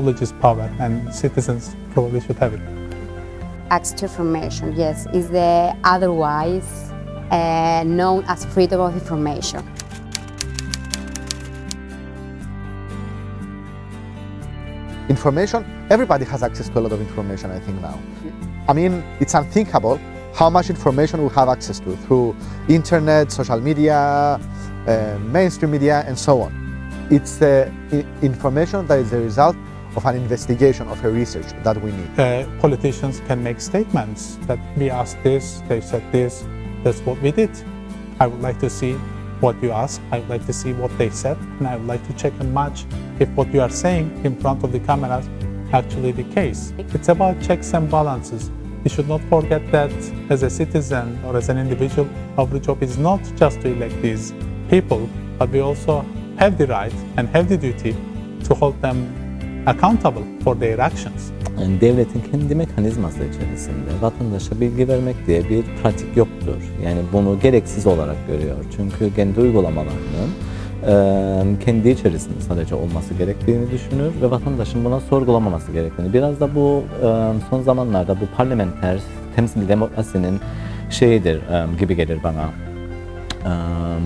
technology is power, and citizens probably should have it. Access to information, yes, is the otherwise known as freedom of information. Information, everybody has access to a lot of information, I think now. I mean, it's unthinkable how much information we have access to through internet, social media, mainstream media, and so on. It's information that is the result of an investigation, of a research that we need. Politicians can make statements that we asked this, they said this, that's what we did. I would like to see what you asked, I would like to see what they said, and I would like to check and match if what you are saying in front of the cameras actually the case. It's about checks and balances. You should not forget that as a citizen or as an individual, our job is not just to elect these people, but we also have the right and have the duty to hold them accountable for their actions. Yani devletin kendi mekanizması içerisinde vatandaşa bilgi vermek diye bir pratik yoktur. Yani bunu gereksiz olarak görüyor. Çünkü kendi uygulamalarının kendi içerisinde sadece olması gerektiğini düşünür ve vatandaşın buna sorgulamaması gerektiğini. Biraz da bu son zamanlarda bu parlamenter temsil demokrasinin şeyidir gibi gelir bana.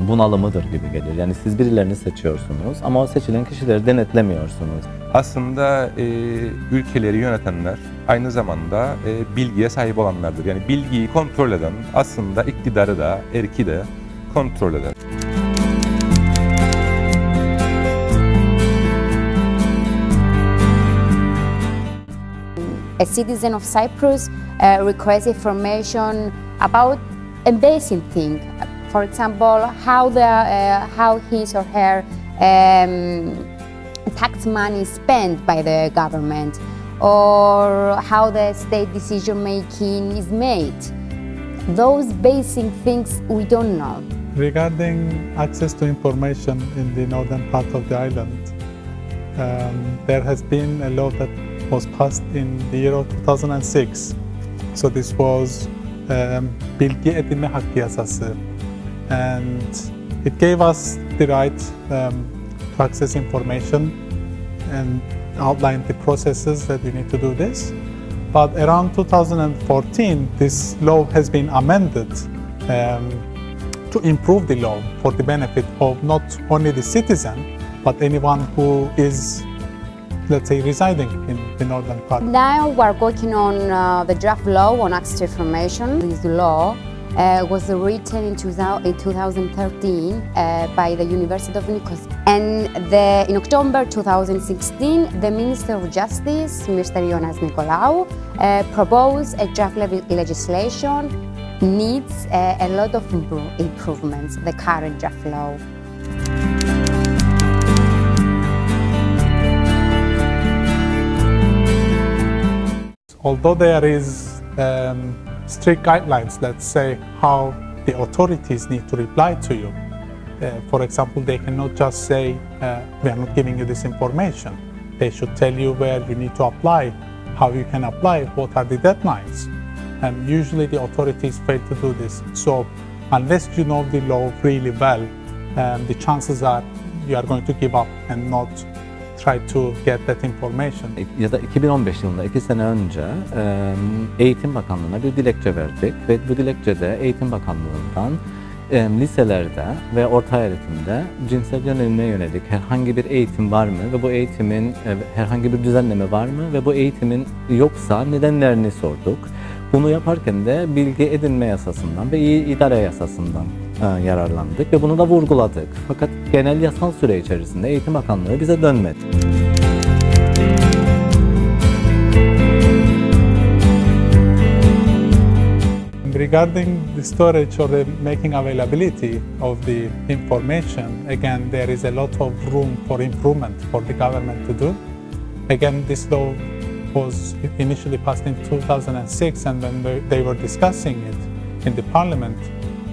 Bunalımıdır gibi gelir. Yani siz birilerini seçiyorsunuz ama o seçilen kişileri denetlemiyorsunuz. Aslında ülkeleri yönetenler aynı zamanda bilgiye sahip olanlardır. Yani bilgiyi kontrol eden aslında iktidarı da, erki de kontrol eder. A citizen of Cyprus requests information about a basic thing. For example, how his or her tax money is spent by the government, or how the state decision making is made. Those basic things we don't know. Regarding access to information in the northern part of the island, there has been a law that was passed in the year of 2006. So this was Bilgi Edinme Hakkı Yasası, and it gave us the right to access information and outlined the processes that you need to do this. But around 2014, this law has been amended to improve the law for the benefit of not only the citizen, but anyone who is, let's say, residing in the northern part. Now we're working on the draft law on access to information. This law was written in 2013 by the University of Nicosia. And in October 2016, the Minister of Justice, Mr. Ioannis Nikolaou, proposed a draft legislation. Needs a lot of improvements, the current draft law. Although there is strict guidelines, let's say, how the authorities need to reply to you. For example, they cannot just say, we are not giving you this information. They should tell you where you need to apply, how you can apply, what are the deadlines. And usually the authorities fail to do this. So unless you know the law really well, the chances are you are going to give up and not try to get that information. Ya da 2015 yılında 2 sene önce Eğitim Bakanlığı'na bir dilekçe verdik ve bu dilekçede Eğitim Bakanlığı'ndan liselerde ve orta öğretimde cinsel yönelime yönelik herhangi bir eğitim var mı ve bu eğitimin herhangi bir düzenleme var mı ve bu eğitimin yoksa nedenlerini sorduk. Bunu yaparken de bilgi edinme yasasından ve iyi idare yasasından yararlandık ve bunu da vurguladık. Fakat genel yasal süre içerisinde Eğitim Bakanlığı bize dönmedi. Regarding the storage or the making availability of the information, again, there is a lot of room for improvement for the government to do. Again, this law was initially passed in 2006, and when they were discussing it in the parliament,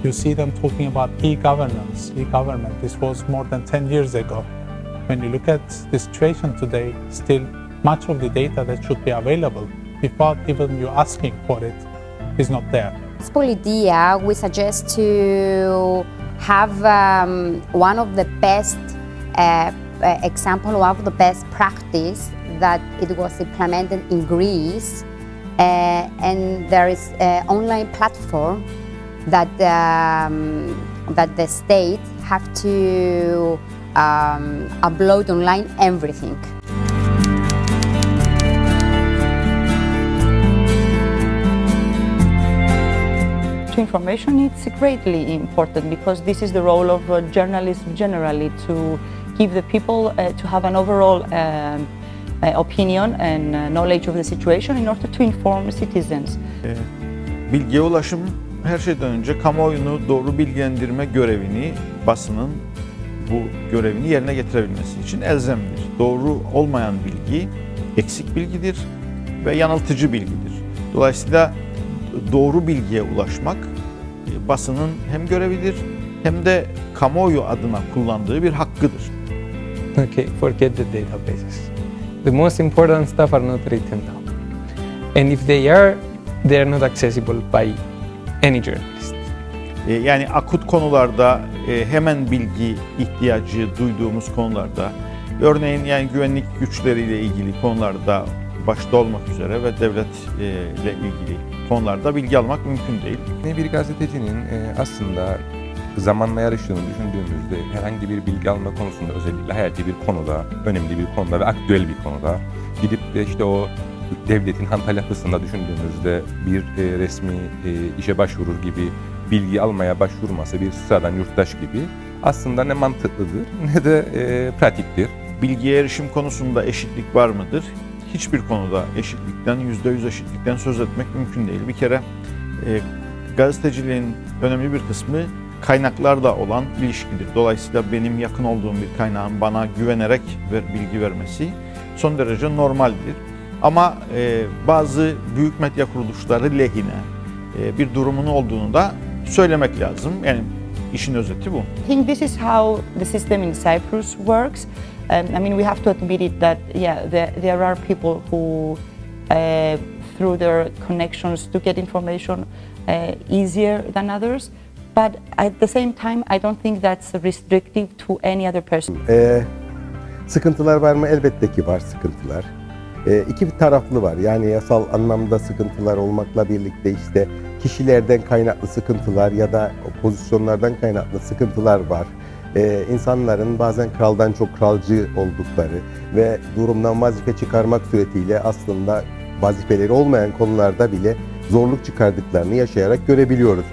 you see them talking about e-governance, e-government. This was more than 10 years ago. When you look at the situation today, still much of the data that should be available without even you asking for it is not there. As Politia, we suggest to have one of the best example of the best practice that it was implemented in Greece, and there is an online platform that that the state have to upload online everything. Information is greatly important because this is the role of journalism generally, to give the people to have an overall opinion and knowledge of the situation in order to inform citizens. Bilgiye ulaşım her şeyden önce kamuoyunu doğru bilgilendirme görevini, basının bu görevini yerine getirebilmesi için elzemdir. Doğru olmayan bilgi eksik bilgidir ve yanıltıcı bilgidir. Dolayısıyla doğru bilgiye ulaşmak basının hem görevidir hem de kamuoyu adına kullandığı bir hakkıdır. Okay, forget the databases. The most important stuff are not written down. And if they are not accessible by any journalist. Yani akut konularda, hemen bilgi ihtiyacı duyduğumuz konularda, örneğin yani güvenlik güçleriyle ilgili konularda başta olmak üzere ve devletle ilgili konularda bilgi almak mümkün değil. Bir gazetecinin aslında zamanla yarıştığını düşündüğümüzde herhangi bir bilgi alma konusunda, özellikle hayati bir konuda, önemli bir konuda ve aktüel bir konuda gidip de işte o devletin hantal yapısında düşündüğümüzde bir resmi işe başvurur gibi bilgi almaya başvurması bir sıradan yurttaş gibi aslında ne mantıklıdır ne de pratiktir. Bilgiye erişim konusunda eşitlik var mıdır? Hiçbir konuda eşitlikten, %100 eşitlikten söz etmek mümkün değil. Bir kere gazeteciliğin önemli bir kısmı kaynaklarla olan ilişkidir. Dolayısıyla benim yakın olduğum bir kaynağın bana güvenerek bilgi vermesi son derece normaldir. Ama bazı büyük medya kuruluşları lehine bir durumun olduğunu da söylemek lazım. Yani işin özeti bu. I think this is how the system in Cyprus works. I mean, we have to admit it that there are people who, through their connections, to get information easier than others. But at the same time, I don't think that's restrictive to any other person. Sıkıntılar var mı? Elbette ki var sıkıntılar. İki bir taraflı var. Yani yasal anlamda sıkıntılar olmakla birlikte işte kişilerden kaynaklı sıkıntılar ya da pozisyonlardan kaynaklı sıkıntılar var. İnsanların bazen kraldan çok kralcı oldukları ve durumdan vazife çıkarmak suretiyle aslında vazifeleri olmayan konularda bile zorluk çıkardıklarını yaşayarak görebiliyoruz.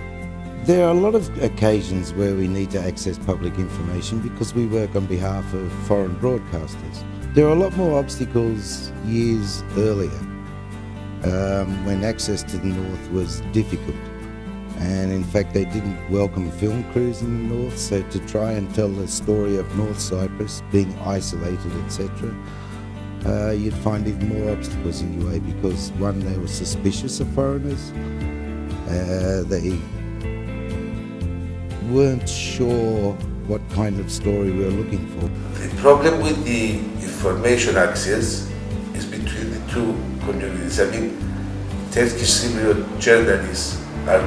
There are a lot of occasions where we need to access public information because we work on behalf of foreign broadcasters. There are a lot more obstacles years earlier when access to the North was difficult. And in fact, they didn't welcome film crews in the North, so to try and tell the story of North Cyprus being isolated, etc., you'd find even more obstacles in UA because, one, they were suspicious of foreigners. They weren't sure what kind of story we were looking for. The problem with the information access is between the two communities. I mean, Turkish Cypriot journalists are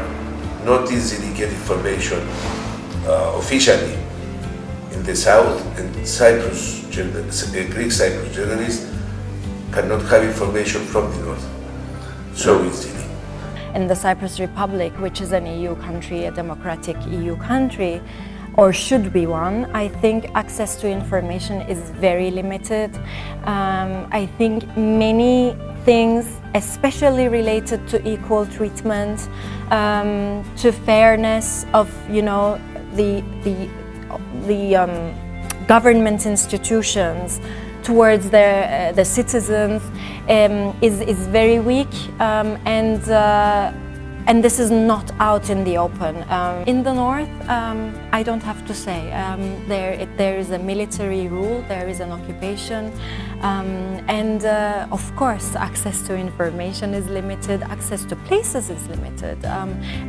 not easily get information officially in the south, and Cyprus, Greek Cyprus journalists cannot have information from the north so easily. In the Cyprus Republic, which is an EU country, a democratic EU country, or should be one, I think access to information is very limited. I think many things, especially related to equal treatment, to fairness of, you know, the government institutions towards the citizens, is very weak, and this is not out in the open. In the north, I don't have to say, there is a military rule, there is an occupation, and of course access to information is limited, access to places is limited.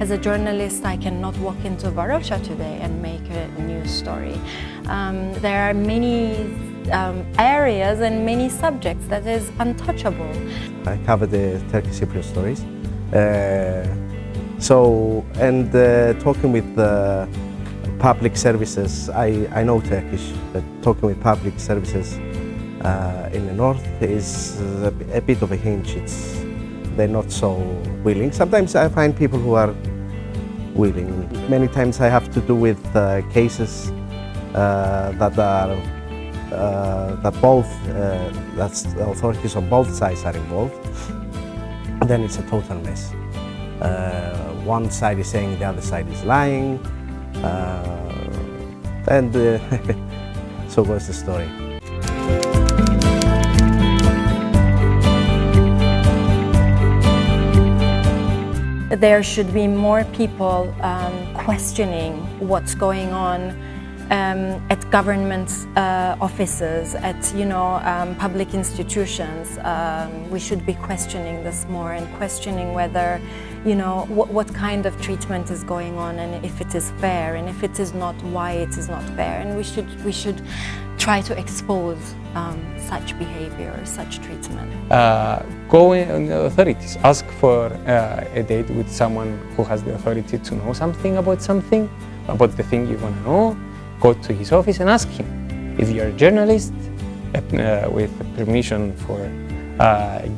As a journalist, I cannot walk into Varosha today and make a news story. There are many areas and many subjects that is untouchable. I cover the Turkish Cypriot stories. Talking with public services. I know Turkish, but talking with public services in the north is a bit of a hinge. They're not so willing. Sometimes I find people who are willing. Many times I have to do with cases that the authorities on both sides are involved. And then it's a total mess. One side is saying the other side is lying, and so goes the story. There should be more people questioning what's going on at government offices, at public institutions. We should be questioning this more and questioning whether what kind of treatment is going on and if it is fair, and if it is not, why it is not fair. And we should try to expose such behavior, such treatment. Go in the authorities, ask for a date with someone who has the authority to know something about the thing you want to know. Go to his office and ask him. If you're a journalist with permission for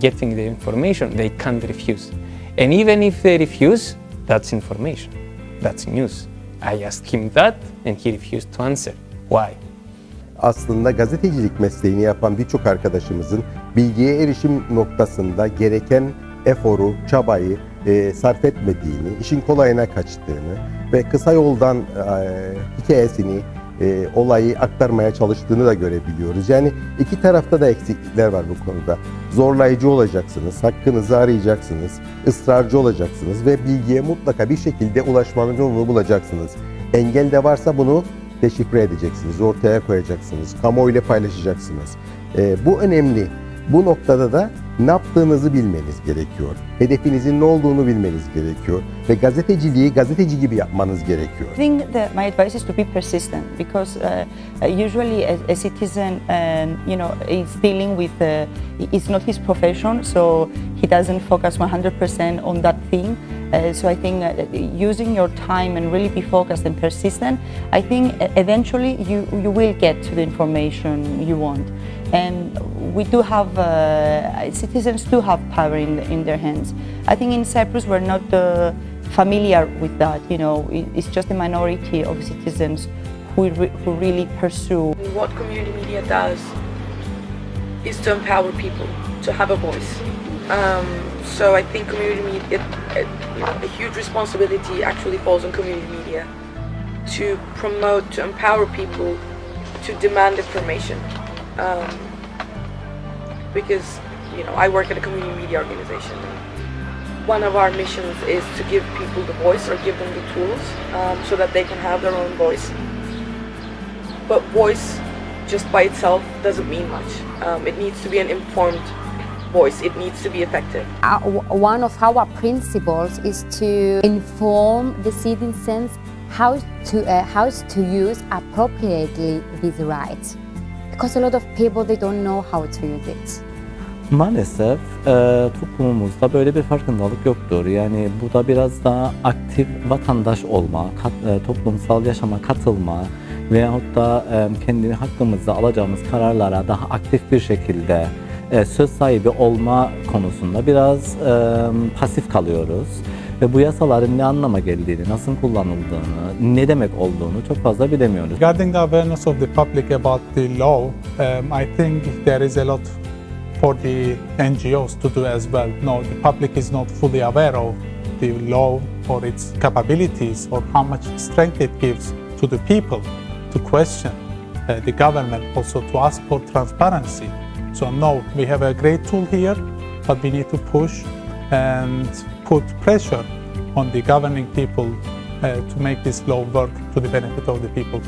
getting the information, they can't refuse. And even if they refuse, that's information, that's news. I asked him that and he refused to answer. Why? Aslında gazetecilik mesleğini yapan birçok arkadaşımızın bilgiye erişim noktasında gereken eforu, çabayı sarf etmediğini, işin kolayına kaçtığını ve kısa yoldan hikayesini, olayı aktarmaya çalıştığını da görebiliyoruz. Yani iki tarafta da eksiklikler var bu konuda. Zorlayıcı olacaksınız, hakkınızı arayacaksınız, ısrarcı olacaksınız ve bilgiye mutlaka bir şekilde ulaşmanın yolunu bulacaksınız. Engel de varsa bunu deşifre edeceksiniz, ortaya koyacaksınız, kamuoyuyla paylaşacaksınız. Bu önemli. Bu noktada da ne yaptığınızı bilmeniz gerekiyor. Hedefinizin ne olduğunu bilmeniz gerekiyor ve gazeteciliği gazeteci gibi yapmanız gerekiyor. I think that my advice is to be persistent, because usually a citizen, is dealing with, it's not his profession, so he doesn't focus 100% on that thing. So I think using your time and really be focused and persistent, I think eventually you will get to the information you want. And we do have, citizens do have power in their hands. I think in Cyprus we're not familiar with that, it's just a minority of citizens who really pursue. What community media does is to empower people to have a voice. So I think community media, a huge responsibility actually falls on community media to promote, to empower people to demand information. Because I work at a community media organization. One of our missions is to give people the voice, or give them the tools so that they can have their own voice. But voice just by itself doesn't mean much. It needs to be an informed voice. It needs to be effective. One of our principles is to inform the citizens how to use appropriately these rights. Because a lot of people, they don't know how to use it. Maalesef toplumumuzda böyle bir farkındalık yoktur. Yani bu da biraz daha aktif vatandaş olma, toplumsal yaşama katılma veyahut da kendi hakkımızda alacağımız kararlara daha aktif bir şekilde söz sahibi olma konusunda biraz pasif kalıyoruz. Ve bu yasaların ne anlama geldiğini, nasıl kullanıldığını, ne demek olduğunu çok fazla bilemiyoruz. Regarding the awareness of the public about the law, I think there is a lot for the NGOs to do as well. No, the public is not fully aware of the law or its capabilities or how much strength it gives to the people to question the government, also to ask for transparency. So no, we have a great tool here, but we need to push and put pressure on the governing people to make this law work to the benefit of the people.